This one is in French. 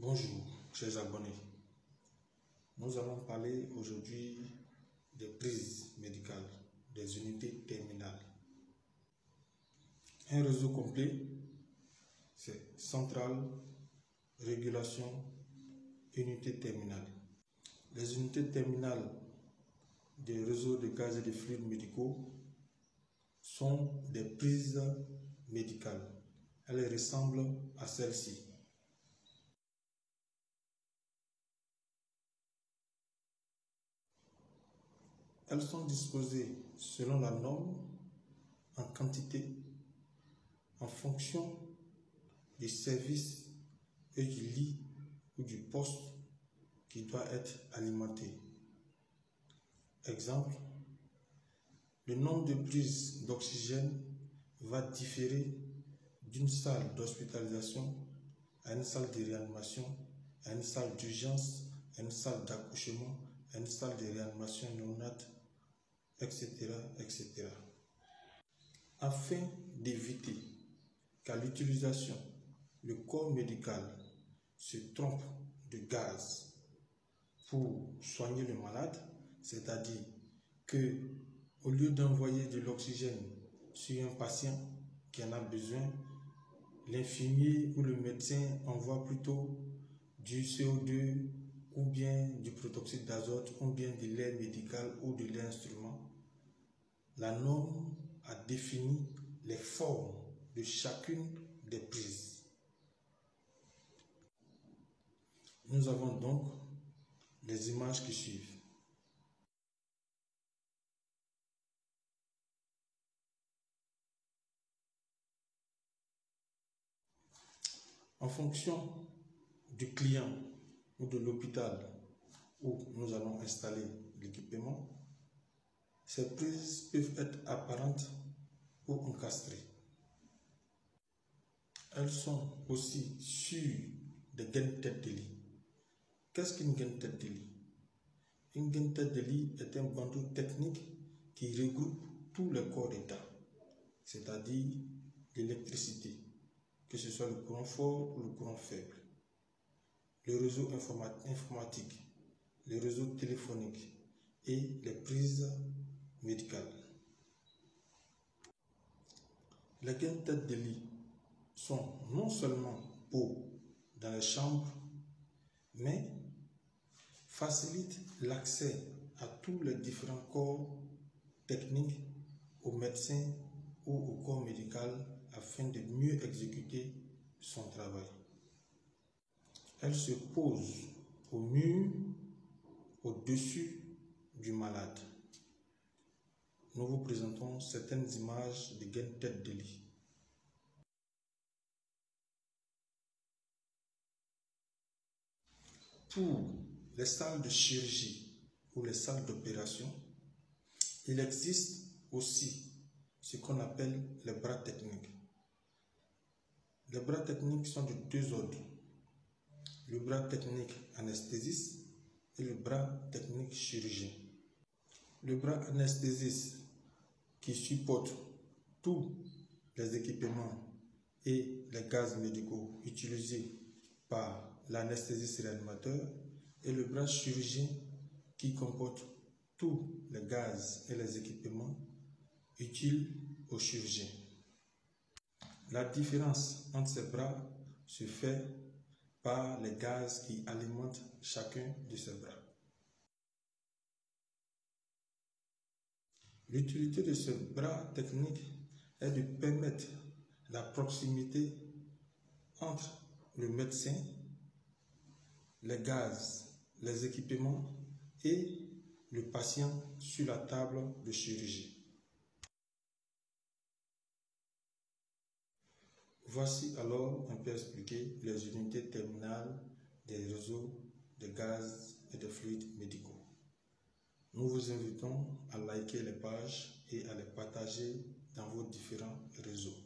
Bonjour, chers abonnés. Nous allons parler aujourd'hui des prises médicales, des unités terminales. Un réseau complet, c'est centrale, régulation, unité terminale. Les unités terminales des réseaux de gaz et de fluides médicaux sont des prises médicales. Elles ressemblent à celles-ci. Elles sont disposées selon la norme, en quantité, en fonction du service et du lit ou du poste qui doit être alimenté. Exemple, le nombre de prises d'oxygène va différer d'une salle d'hospitalisation à une salle de réanimation, à une salle d'urgence, à une salle d'accouchement, à une salle de réanimation néonate, etc., etc. Afin d'éviter qu'à l'utilisation, le corps médical se trompe de gaz pour soigner le malade, c'est-à-dire que au lieu d'envoyer de l'oxygène sur un patient qui en a besoin, l'infirmier ou le médecin envoie plutôt du CO2 ou bien du protoxyde d'azote ou bien de l'air médical ou de l'air instrument. La norme a défini les formes de chacune des prises. Nous avons donc les images qui suivent. En fonction du client ou de l'hôpital où nous allons installer l'équipement, ces prises peuvent être apparentes ou encastrées. Elles sont aussi sur des gaines tête de lit. Qu'est-ce qu'une gaine tête de lit? Une gaine tête de lit est un bandeau technique qui regroupe tous les corps d'état, c'est-à-dire l'électricité, que ce soit le courant fort ou le courant faible, le réseau informatique, le réseau téléphonique et les prises médicales. Les gaines tête de lit sont non seulement pour dans les chambres, mais facilitent l'accès à tous les différents corps techniques, aux médecins ou au corps médical afin de mieux exécuter son travail. Elle se pose au mur, au-dessus du malade. Nous vous présentons certaines images de gaines tête de lit. Pour les salles de chirurgie ou les salles d'opération, il existe aussi ce qu'on appelle les bras techniques. Les bras techniques sont de deux ordres. Le bras technique anesthésiste et le bras technique chirurgien. Le bras anesthésiste qui supporte tous les équipements et les gaz médicaux utilisés par l'anesthésiste réanimateur et le bras chirurgien qui comporte tous les gaz et les équipements utiles au chirurgien. La différence entre ces bras se fait par les gaz qui alimentent chacun de ces bras. L'utilité de ce bras technique est de permettre la proximité entre le médecin, les gaz, les équipements et le patient sur la table de chirurgie. Voici alors un peu expliqué les unités terminales des réseaux de gaz et de fluides médicaux. Nous vous invitons à liker les pages et à les partager dans vos différents réseaux.